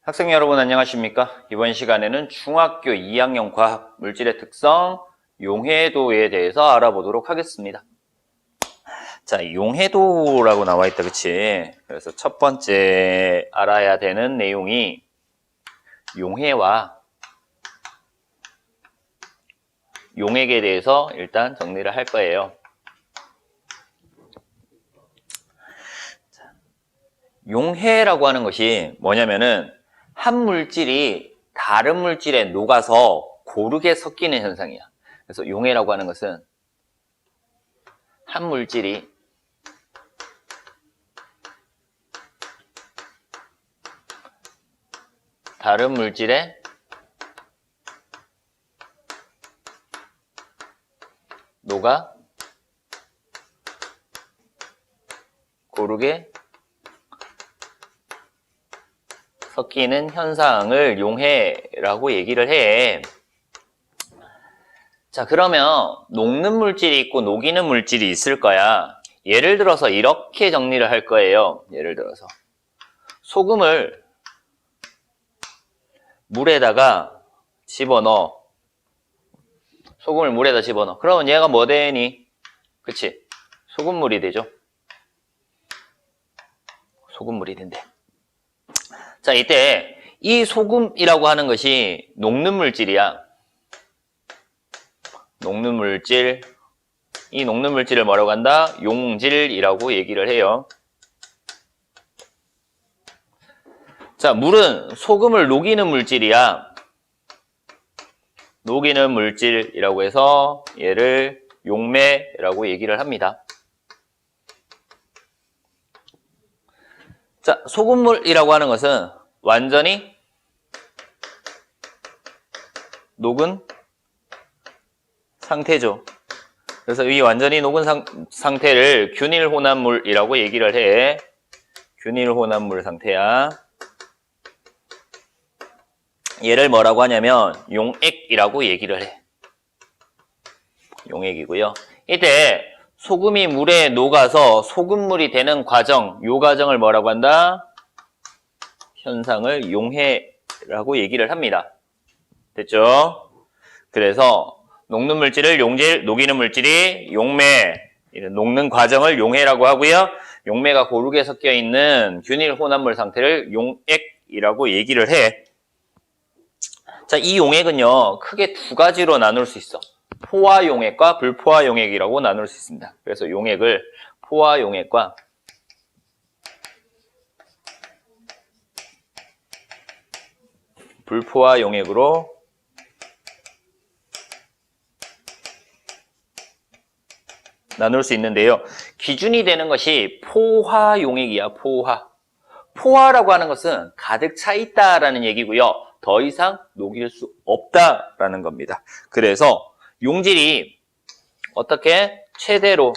학생 여러분 안녕하십니까? 이번 시간에는 중학교 2학년 과학 물질의 특성, 용해도에 대해서 알아보도록 하겠습니다. 자, 용해도라고 나와 있다, 그치? 그래서 첫 번째 알아야 되는 내용이 용해와 용액에 대해서 일단 정리를 할 거예요. 용해라고 하는 것이 뭐냐면은 한 물질이 다른 물질에 녹아서 고르게 섞이는 현상이야. 그래서 용해라고 하는 것은 한 물질이 다른 물질에 녹아 고르게 섞이는 현상을 용해라고 얘기를 해. 자, 그러면 녹는 물질이 있고 녹이는 물질이 있을 거야. 예를 들어서 이렇게 정리를 할 거예요. 예를 들어서 소금을 물에다가 집어넣어. 소금을 물에다 집어넣어. 그러면 얘가 뭐 되니? 그치? 소금물이 되죠. 소금물이 된대. 자, 이때 이 소금이라고 하는 것이 녹는 물질이야. 녹는 물질. 이 녹는 물질을 뭐라고 한다? 용질이라고 얘기를 해요. 자, 물은 소금을 녹이는 물질이야. 녹이는 물질이라고 해서 얘를 용매라고 얘기를 합니다. 자, 소금물이라고 하는 것은 완전히 녹은 상태죠. 그래서 이 완전히 녹은 상태를 균일혼합물이라고 얘기를 해. 균일혼합물 상태야. 얘를 뭐라고 하냐면 용액이라고 얘기를 해. 용액이고요. 이때 소금이 물에 녹아서 소금물이 되는 과정, 요 과정을 뭐라고 한다? 현상을 용해라고 얘기를 합니다. 됐죠? 그래서 녹는 물질을 용질, 녹이는 물질이 용매, 이런 녹는 과정을 용해라고 하고요. 용매가 고르게 섞여 있는 균일 혼합물 상태를 용액이라고 얘기를 해. 자, 이 용액은요, 크게 두 가지로 나눌 수 있어. 포화 용액과 불포화 용액이라고 나눌 수 있습니다. 그래서 용액을 포화 용액과 불포화 용액으로 나눌 수 있는데요. 기준이 되는 것이 포화 용액이야, 포화. 포화라고 하는 것은 가득 차 있다라는 얘기고요. 더 이상 녹일 수 없다라는 겁니다. 그래서 용질이 어떻게 최대로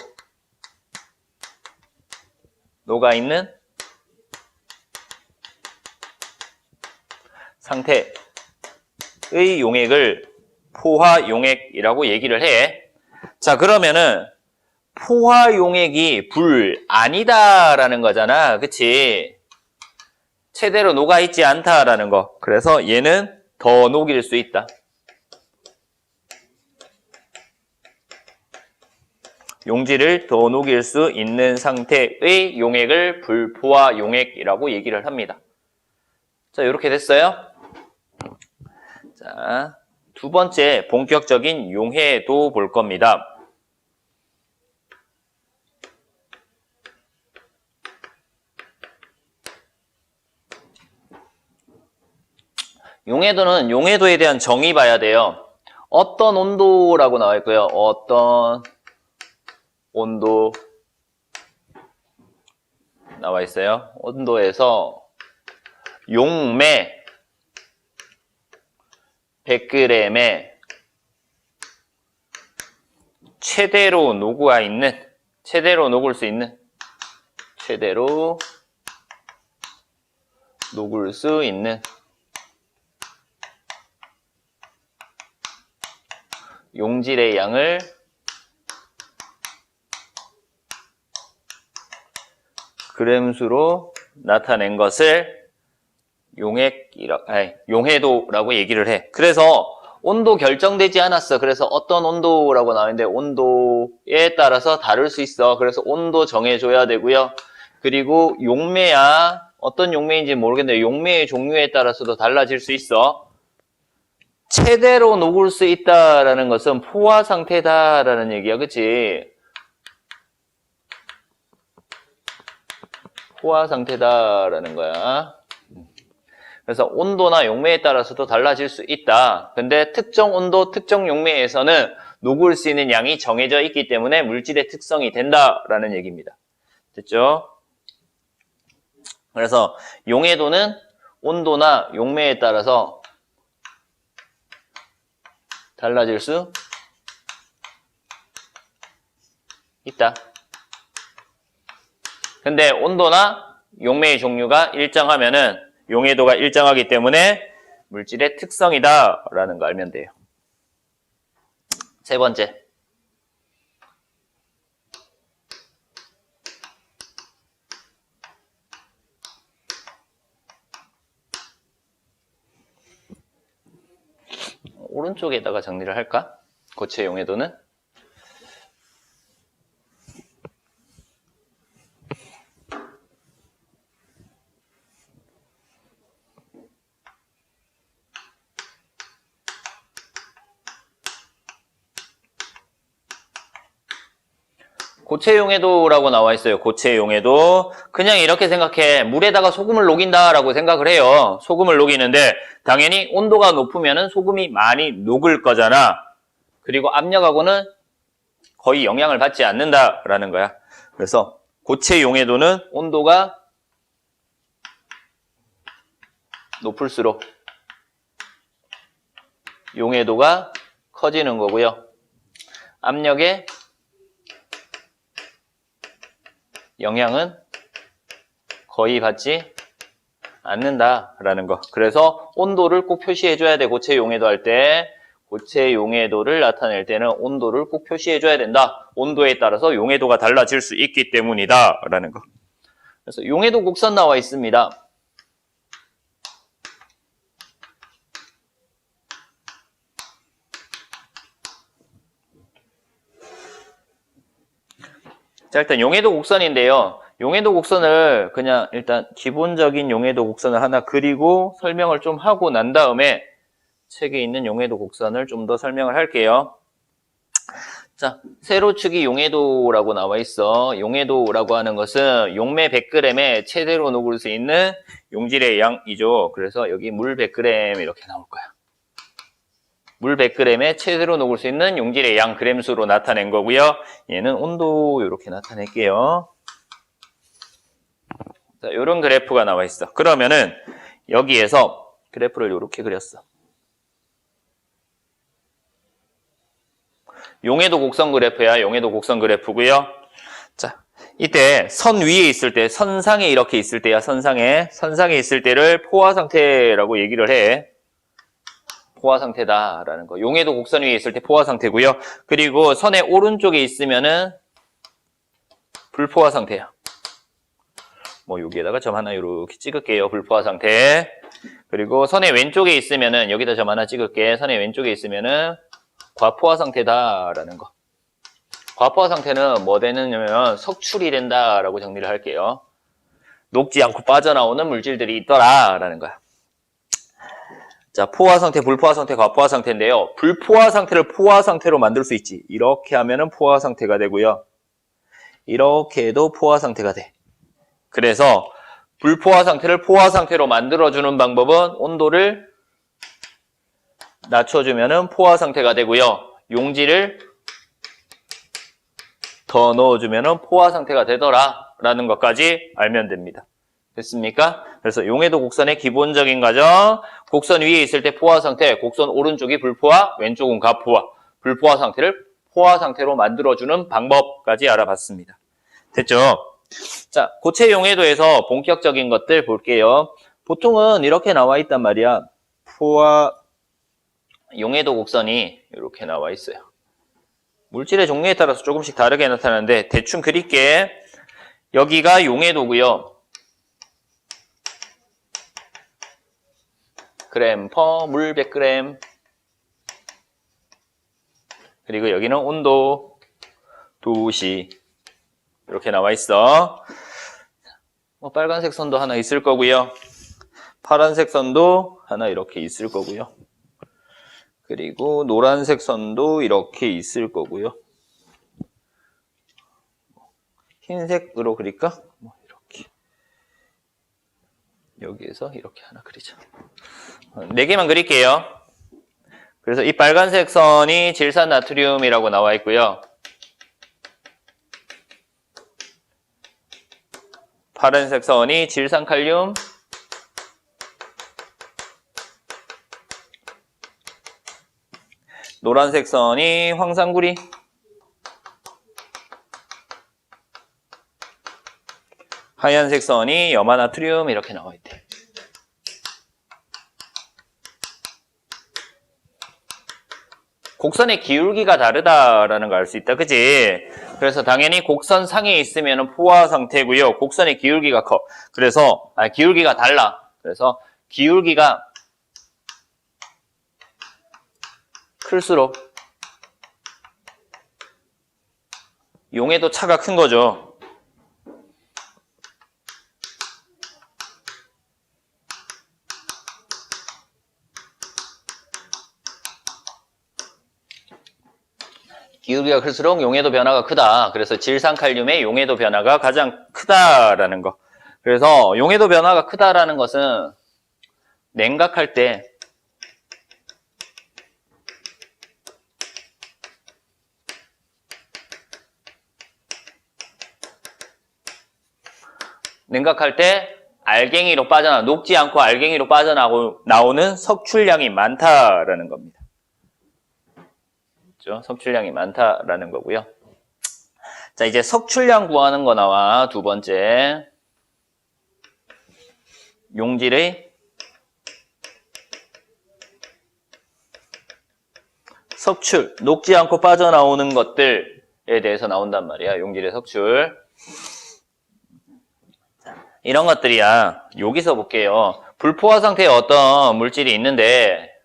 녹아있는 상태의 용액을 포화 용액이라고 얘기를 해. 자, 그러면은 포화 용액이 불 아니다라는 거잖아. 그치? 최대로 녹아있지 않다라는 거. 그래서 얘는 더 녹일 수 있다. 용질을 더 녹일 수 있는 상태의 용액을 불포화 용액이라고 얘기를 합니다. 자, 이렇게 됐어요? 자, 두 번째 본격적인 용해도 볼 겁니다. 용해도는 용해도에 대한 정의 봐야 돼요. 어떤 온도라고 나와 있고요. 어떤 온도 나와 있어요. 온도에서 용매 100g에 최대로 녹아 있는, 최대로 녹을 수 있는, 최대로 녹을 수 있는 용질의 양을 그램수로 나타낸 것을 용해도라고 얘기를 해. 그래서 온도 결정되지 않았어. 그래서 어떤 온도라고 나오는데 온도에 따라서 다를 수 있어. 그래서 온도 정해줘야 되고요. 그리고 용매야 어떤 용매인지 모르겠는데 용매의 종류에 따라서도 달라질 수 있어. 최대로 녹을 수 있다라는 것은 포화 상태다라는 얘기야. 그치? 포화 상태다라는 거야. 그래서 온도나 용매에 따라서도 달라질 수 있다. 근데 특정 온도, 특정 용매에서는 녹을 수 있는 양이 정해져 있기 때문에 물질의 특성이 된다라는 얘기입니다. 됐죠? 그래서 용해도는 온도나 용매에 따라서 달라질 수 있다. 근데 온도나 용매의 종류가 일정하면은 용해도가 일정하기 때문에 물질의 특성이다 라는 거 알면 돼요. 세 번째. 오른쪽에다가 정리를 할까? 고체 용해도는? 고체 용해도라고 나와 있어요. 고체 용해도. 그냥 이렇게 생각해. 물에다가 소금을 녹인다라고 생각을 해요. 소금을 녹이는데 당연히 온도가 높으면 소금이 많이 녹을 거잖아. 그리고 압력하고는 거의 영향을 받지 않는다라는 거야. 그래서 고체 용해도는 온도가 높을수록 용해도가 커지는 거고요. 압력에 영향은 거의 받지 않는다라는 거. 그래서 온도를 꼭 표시해줘야 돼. 고체 용해도 할 때. 고체 용해도를 나타낼 때는 온도를 꼭 표시해줘야 된다. 온도에 따라서 용해도가 달라질 수 있기 때문이다. 라는 거. 그래서 용해도 곡선 나와 있습니다. 자, 일단 용해도 곡선인데요. 용해도 곡선을 그냥 일단 기본적인 용해도 곡선을 하나 그리고 설명을 좀 하고 난 다음에 책에 있는 용해도 곡선을 좀 더 설명을 할게요. 자, 세로축이 용해도라고 나와 있어. 용해도라고 하는 것은 용매 100g에 최대로 녹을 수 있는 용질의 양이죠. 그래서 여기 물 100g 이렇게 나올 거야. 물 100g에 최대로 녹을 수 있는 용질의 양 그램수로 나타낸 거고요. 얘는 온도 이렇게 나타낼게요. 자, 이런 그래프가 나와 있어. 그러면은 여기에서 그래프를 이렇게 그렸어. 용해도 곡선 그래프야. 용해도 곡선 그래프고요. 자, 이때 선 위에 있을 때, 선상에 이렇게 있을 때야. 선상에 있을 때를 포화 상태라고 얘기를 해. 포화 상태다라는 거. 용해도 곡선 위에 있을 때 포화 상태고요. 그리고 선의 오른쪽에 있으면은 불포화 상태야. 뭐 여기에다가 점 하나 이렇게 찍을게요. 불포화 상태. 그리고 선의 왼쪽에 있으면은 여기다 점 하나 찍을게. 선의 왼쪽에 있으면은 과포화 상태다라는 거. 과포화 상태는 뭐 되느냐면 석출이 된다라고 정리를 할게요. 녹지 않고 빠져나오는 물질들이 있더라라는 거야. 자, 포화 상태, 불포화 상태, 과포화 상태인데요. 불포화 상태를 포화 상태로 만들 수 있지. 이렇게 하면은 포화 상태가 되고요. 이렇게 해도 포화 상태가 돼. 그래서 불포화 상태를 포화 상태로 만들어주는 방법은 온도를 낮춰주면은 포화 상태가 되고요. 용질을 더 넣어주면은 포화 상태가 되더라라는 것까지 알면 됩니다. 됐습니까? 그래서 용해도 곡선의 기본적인 과정, 곡선 위에 있을 때 포화 상태, 곡선 오른쪽이 불포화, 왼쪽은 과포화, 불포화 상태를 포화 상태로 만들어주는 방법까지 알아봤습니다. 됐죠? 자, 고체 용해도에서 본격적인 것들 볼게요. 보통은 이렇게 나와 있단 말이야. 포화 용해도 곡선이 이렇게 나와 있어요. 물질의 종류에 따라서 조금씩 다르게 나타나는데 대충 그릴게. 여기가 용해도고요. 100g per 물 100g. 그리고 여기는 온도 2시. 이렇게 나와 있어. 빨간색 선도 하나 있을 거고요. 파란색 선도 하나 이렇게 있을 거고요. 그리고 노란색 선도 이렇게 있을 거고요. 흰색으로 그릴까? 이렇게. 여기에서 이렇게 하나 그리자. 4개만 그릴게요. 그래서 이 빨간색 선이 질산나트륨이라고 나와 있고요. 파란색 선이 질산칼륨, 노란색 선이 황산구리, 하얀색 선이 염화나트륨 이렇게 나와 있대. 곡선의 기울기가 다르다라는 걸 알 수 있다. 그치? 그래서 당연히 곡선 상에 있으면 포화 상태고요. 곡선의 기울기가 커. 그래서 기울기가 달라. 그래서 기울기가 클수록 용해도 차가 큰 거죠. 기울기가 클수록 용해도 변화가 크다. 그래서 질산칼륨의 용해도 변화가 가장 크다라는 거. 그래서 용해도 변화가 크다라는 것은 냉각할 때 알갱이로 녹지 않고 알갱이로 빠져나오는 석출량이 많다라는 겁니다. 석출량이 많다라는 거고요. 자, 이제 석출량 구하는 거 나와. 두 번째. 용질의 석출, 녹지 않고 빠져나오는 것들에 대해서 나온단 말이야. 용질의 석출. 이런 것들이야. 여기서 볼게요. 불포화 상태에 어떤 물질이 있는데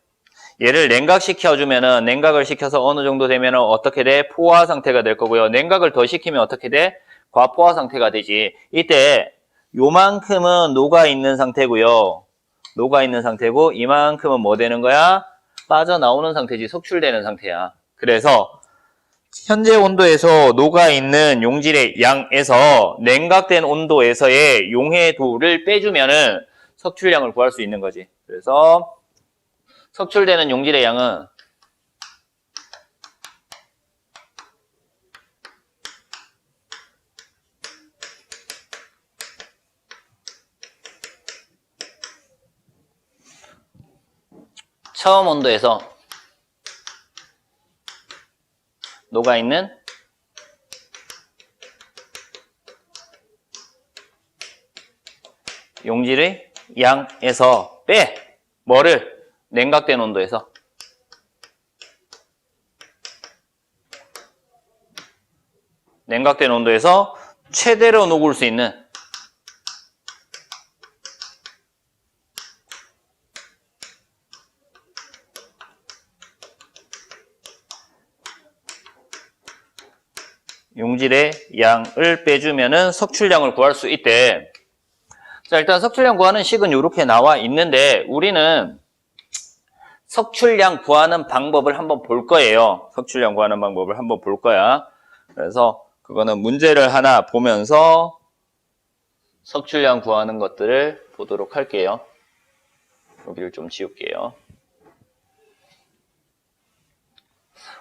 얘를 냉각시켜주면은, 냉각을 시켜서 어느 정도 되면은 어떻게 돼? 포화 상태가 될 거고요. 냉각을 더 시키면 어떻게 돼? 과포화 상태가 되지. 이때 요만큼은 녹아있는 상태고요. 녹아있는 상태고 이만큼은 뭐 되는 거야? 빠져나오는 상태지. 석출되는 상태야. 그래서 현재 온도에서 녹아있는 용질의 양에서 냉각된 온도에서의 용해도를 빼주면은 석출량을 구할 수 있는 거지. 그래서 석출되는 용질의 양은 처음 온도에서 녹아있는 용질의 양에서 빼! 뭐를? 냉각된 온도에서 최대로 녹을 수 있는 용질의 양을 빼주면은 석출량을 구할 수 있대. 자, 일단 석출량 구하는 식은 이렇게 나와 있는데 우리는 석출량 구하는 방법을 한번 볼 거예요. 석출량 구하는 방법을 한번 볼 거야. 그래서 그거는 문제를 하나 보면서 석출량 구하는 것들을 보도록 할게요. 여기를 좀 지울게요.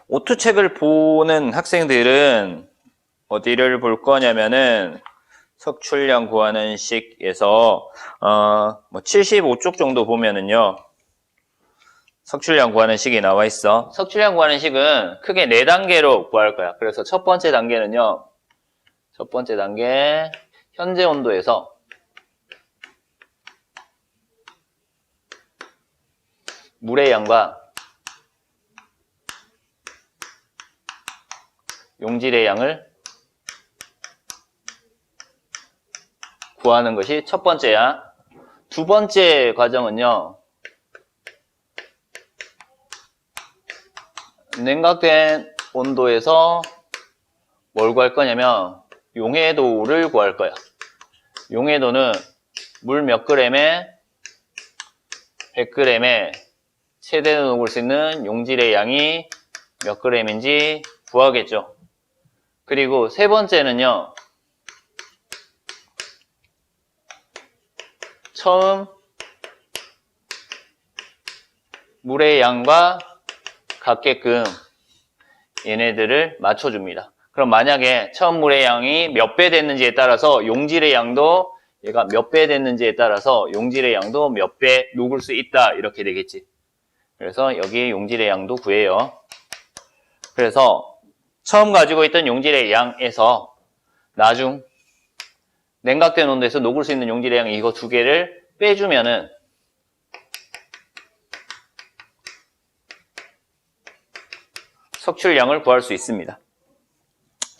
오투책을 보는 학생들은 어디를 볼 거냐면은 석출량 구하는 식에서 75쪽 정도 보면은요. 석출량 구하는 식이 나와 있어. 석출량 구하는 식은 크게 4단계로 구할 거야. 그래서 첫 번째 단계는요. 첫 번째 단계 현재 온도에서 물의 양과 용질의 양을 구하는 것이 첫 번째야. 두 번째 과정은요. 냉각된 온도에서 뭘 구할 거냐면 용해도를 구할 거야. 용해도는 물 몇 그램에 100g에 최대로 녹을 수 있는 용질의 양이 몇 g인지 구하겠죠. 그리고 세 번째는요. 처음 물의 양과 같게끔 얘네들을 맞춰줍니다. 그럼 만약에 처음 물의 양이 몇 배 됐는지에 따라서 용질의 양도 얘가 몇 배 됐는지에 따라서 용질의 양도 몇 배 녹을 수 있다 이렇게 되겠지. 그래서 여기 용질의 양도 구해요. 그래서 처음 가지고 있던 용질의 양에서 나중 냉각된 온도에서 녹을 수 있는 용질의 양 이거 두 개를 빼주면은 석출량을 구할 수 있습니다.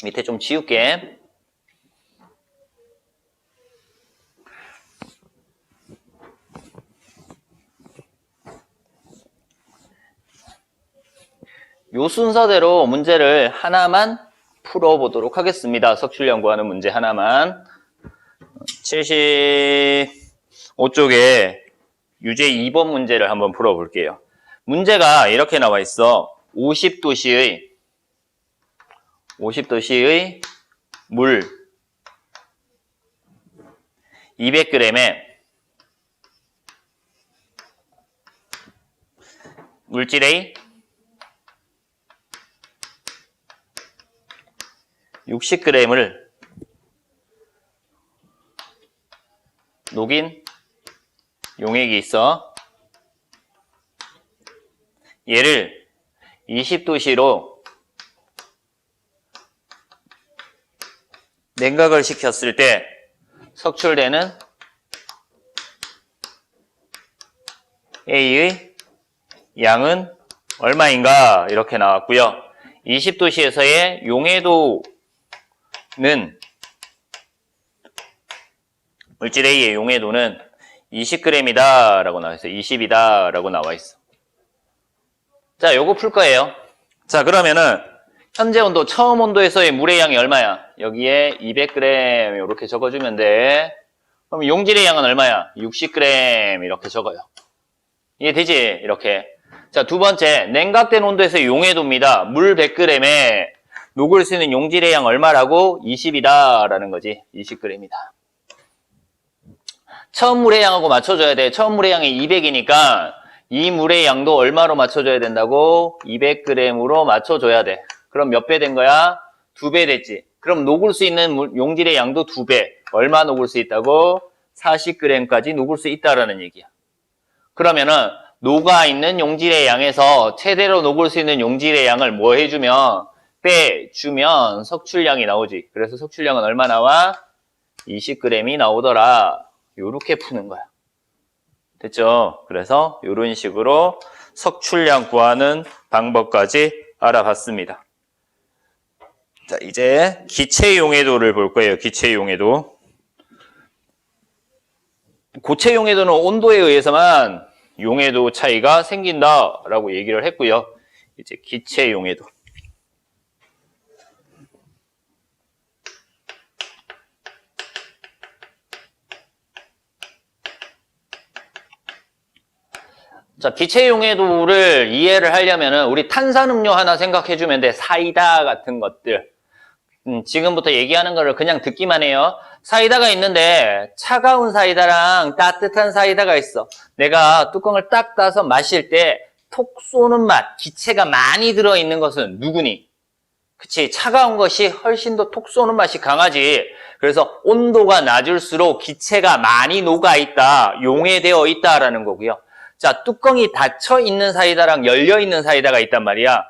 밑에 좀 지울게. 요 순서대로 문제를 하나만 풀어보도록 하겠습니다. 석출량 구하는 문제 하나만. 75쪽에 유제 2번 문제를 한번 풀어볼게요. 문제가 이렇게 나와 있어. 50도씨의 물 200g에 물질의 60g을 녹인 용액이 있어. 얘를 20도씨로 냉각을 시켰을 때 석출되는 A의 양은 얼마인가 이렇게 나왔고요. 20도씨에서의 용해도는 물질 A의 용해도는 20g이다 라고 나와 있어. 20이다 라고 나와 있어. 자, 요거 풀 거예요. 자, 그러면은 현재 온도, 처음 온도에서의 물의 양이 얼마야? 여기에 200g 이렇게 적어주면 돼. 그럼 용질의 양은 얼마야? 60g 이렇게 적어요. 이해되지? 이렇게. 자, 두 번째, 냉각된 온도에서의 용해도입니다. 물 100g에 녹을 수 있는 용질의 양 얼마라고? 20이다 라는 거지. 20g이다. 처음 물의 양하고 맞춰줘야 돼. 처음 물의 양이 200이니까 이 물의 양도 얼마로 맞춰줘야 된다고? 200g으로 맞춰줘야 돼. 그럼 몇 배 된 거야? 2배 됐지. 그럼 녹을 수 있는 용질의 양도 2배. 얼마 녹을 수 있다고? 40g까지 녹을 수 있다라는 얘기야. 그러면은 녹아있는 용질의 양에서 최대로 녹을 수 있는 용질의 양을 뭐 해주면? 빼주면 석출량이 나오지. 그래서 석출량은 얼마 나와? 20g이 나오더라. 요렇게 푸는 거야. 됐죠? 그래서 이런 식으로 석출량 구하는 방법까지 알아봤습니다. 자, 이제 기체 용해도를 볼 거예요. 기체 용해도. 고체 용해도는 온도에 의해서만 용해도 차이가 생긴다라고 얘기를 했고요. 이제 기체 용해도. 자, 기체 용해도를 이해를 하려면은 우리 탄산음료 하나 생각해주면 돼. 사이다 같은 것들. 지금부터 얘기하는 거를 그냥 듣기만 해요. 사이다가 있는데 차가운 사이다랑 따뜻한 사이다가 있어. 내가 뚜껑을 딱 따서 마실 때 톡 쏘는 맛, 기체가 많이 들어있는 것은 누구니? 그치, 차가운 것이 훨씬 더 톡 쏘는 맛이 강하지. 그래서 온도가 낮을수록 기체가 많이 녹아있다, 용해되어 있다라는 거고요. 자, 뚜껑이 닫혀 있는 사이다랑 열려 있는 사이다가 있단 말이야.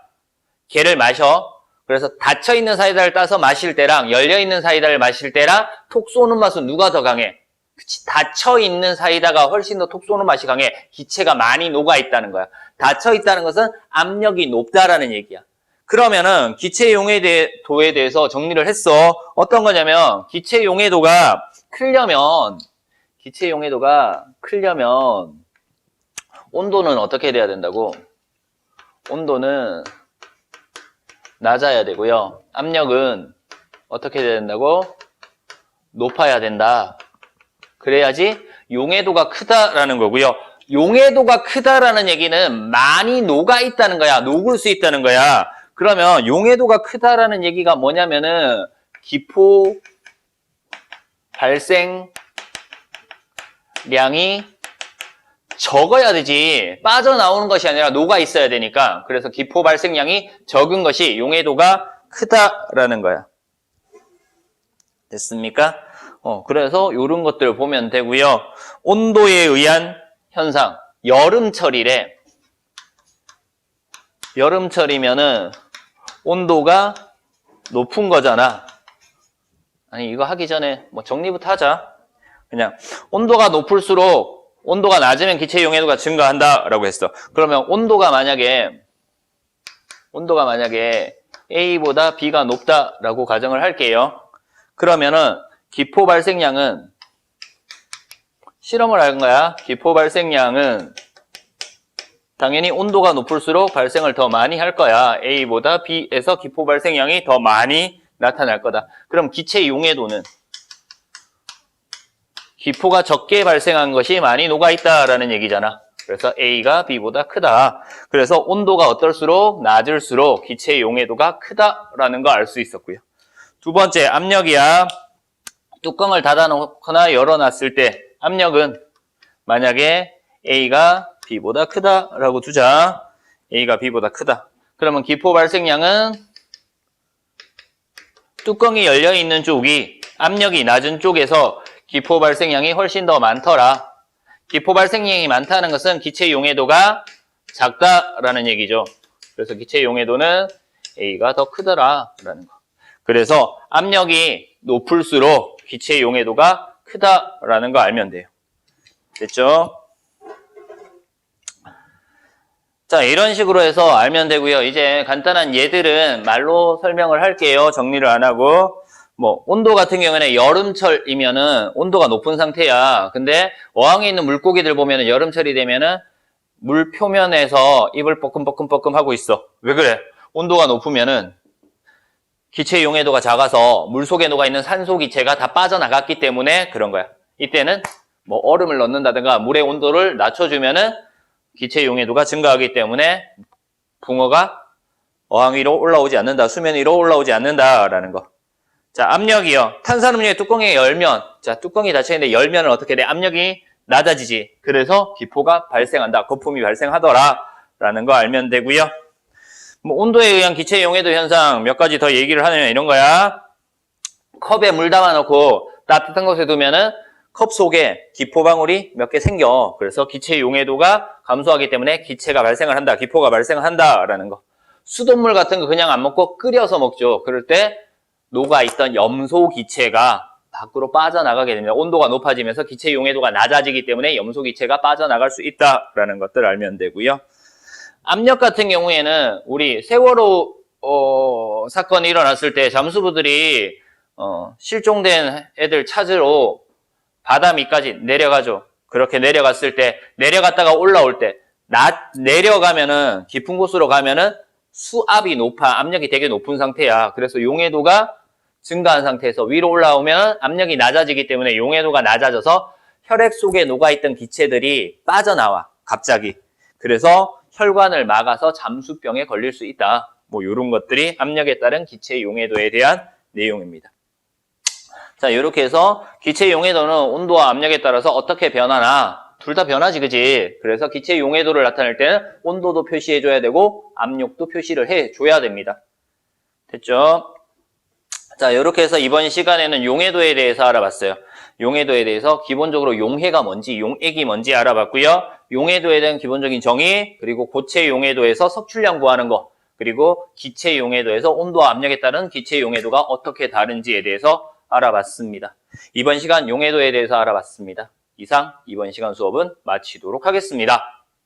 걔를 마셔. 그래서 닫혀 있는 사이다를 따서 마실 때랑 열려 있는 사이다를 마실 때랑 톡 쏘는 맛은 누가 더 강해? 그치, 닫혀 있는 사이다가 훨씬 더 톡 쏘는 맛이 강해. 기체가 많이 녹아 있다는 거야. 닫혀 있다는 것은 압력이 높다라는 얘기야. 그러면은 기체 용해도에 대해서 정리를 했어. 어떤 거냐면 기체 용해도가 크려면 온도는 어떻게 돼야 된다고? 온도는 낮아야 되고요. 압력은 어떻게 돼야 된다고? 높아야 된다. 그래야지 용해도가 크다라는 거고요. 용해도가 크다라는 얘기는 많이 녹아 있다는 거야. 녹을 수 있다는 거야. 그러면 용해도가 크다라는 얘기가 뭐냐면은 기포 발생량이 적어야 되지. 빠져나오는 것이 아니라 녹아 있어야 되니까. 그래서 기포 발생량이 적은 것이 용해도가 크다라는 거야. 됐습니까? 그래서 이런 것들을 보면 되고요. 온도에 의한 현상. 여름철이래. 여름철이면은 온도가 높은 거잖아. 아니, 이거 하기 전에 뭐 정리부터 하자. 그냥 온도가 높을수록 온도가 낮으면 기체 용해도가 증가한다라고 했어. 그러면 온도가 만약에 A보다 B가 높다라고 가정을 할게요. 그러면은 기포 발생량은 실험을 한 거야. 기포 발생량은 당연히 온도가 높을수록 발생을 더 많이 할 거야. A보다 B에서 기포 발생량이 더 많이 나타날 거다. 그럼 기체 용해도는 기포가 적게 발생한 것이 많이 녹아있다라는 얘기잖아. 그래서 A가 B보다 크다. 그래서 온도가 어떨수록 낮을수록 기체 용해도가 크다라는 거 알 수 있었고요. 두 번째, 압력이야. 뚜껑을 닫아놓거나 열어놨을 때 압력은 만약에 A가 B보다 크다라고 두자. A가 B보다 크다. 그러면 기포 발생량은 뚜껑이 열려있는 쪽이 압력이 낮은 쪽에서 기포 발생량이 훨씬 더 많더라. 기포 발생량이 많다는 것은 기체 용해도가 작다라는 얘기죠. 그래서 기체 용해도는 A가 더 크더라라는 거. 그래서 압력이 높을수록 기체 용해도가 크다라는 거 알면 돼요. 됐죠? 자, 이런 식으로 해서 알면 되고요. 이제 간단한 예들은 말로 설명을 할게요. 정리를 안 하고. 뭐 온도 같은 경우에는 여름철이면은 온도가 높은 상태야. 근데 어항에 있는 물고기들 보면은 여름철이 되면은 물 표면에서 입을 뻐끔뻐끔뻐끔 하고 있어. 왜 그래? 온도가 높으면은 기체 용해도가 작아서 물 속에 녹아 있는 산소 기체가 다 빠져나갔기 때문에 그런 거야. 이때는 뭐 얼음을 넣는다든가 물의 온도를 낮춰주면은 기체 용해도가 증가하기 때문에 붕어가 어항 위로 올라오지 않는다. 수면 위로 올라오지 않는다라는 거. 자, 압력이요. 탄산음료의 뚜껑에 열면, 자, 뚜껑이 닫혀있는데 열면은 어떻게 돼? 압력이 낮아지지. 그래서 기포가 발생한다. 거품이 발생하더라. 라는 거 알면 되고요. 뭐 온도에 의한 기체 용해도 현상 몇 가지 더 얘기를 하면 이런 거야. 컵에 물 담아놓고 따뜻한 곳에 두면은 컵 속에 기포방울이 몇 개 생겨. 그래서 기체 용해도가 감소하기 때문에 기체가 발생을 한다. 기포가 발생을 한다라는 거. 수돗물 같은 거 그냥 안 먹고 끓여서 먹죠. 그럴 때 녹아있던 염소 기체가 밖으로 빠져나가게 됩니다. 온도가 높아지면서 기체 용해도가 낮아지기 때문에 염소 기체가 빠져나갈 수 있다라는 것들 알면 되고요. 압력 같은 경우에는 우리 세월호 사건이 일어났을 때 잠수부들이 실종된 애들 찾으러 바다 밑까지 내려가죠. 그렇게 내려갔을 때 내려갔다가 올라올 때 내려가면은 깊은 곳으로 가면은 수압이 높아. 압력이 되게 높은 상태야. 그래서 용해도가 증가한 상태에서 위로 올라오면 압력이 낮아지기 때문에 용해도가 낮아져서 혈액 속에 녹아있던 기체들이 빠져나와. 갑자기. 그래서 혈관을 막아서 잠수병에 걸릴 수 있다. 뭐 이런 것들이 압력에 따른 기체 용해도에 대한 내용입니다. 자, 이렇게 해서 기체 용해도는 온도와 압력에 따라서 어떻게 변하나? 둘 다 변하지, 그지? 그래서 기체 용해도를 나타낼 때는 온도도 표시해줘야 되고 압력도 표시를 해줘야 됩니다. 됐죠? 자, 이렇게 해서 이번 시간에는 용해도에 대해서 알아봤어요. 용해도에 대해서 기본적으로 용해가 뭔지, 용액이 뭔지 알아봤고요. 용해도에 대한 기본적인 정의, 그리고 고체 용해도에서 석출량 구하는 거, 그리고 기체 용해도에서 온도와 압력에 따른 기체 용해도가 어떻게 다른지에 대해서 알아봤습니다. 이번 시간 용해도에 대해서 알아봤습니다. 이상 이번 시간 수업은 마치도록 하겠습니다.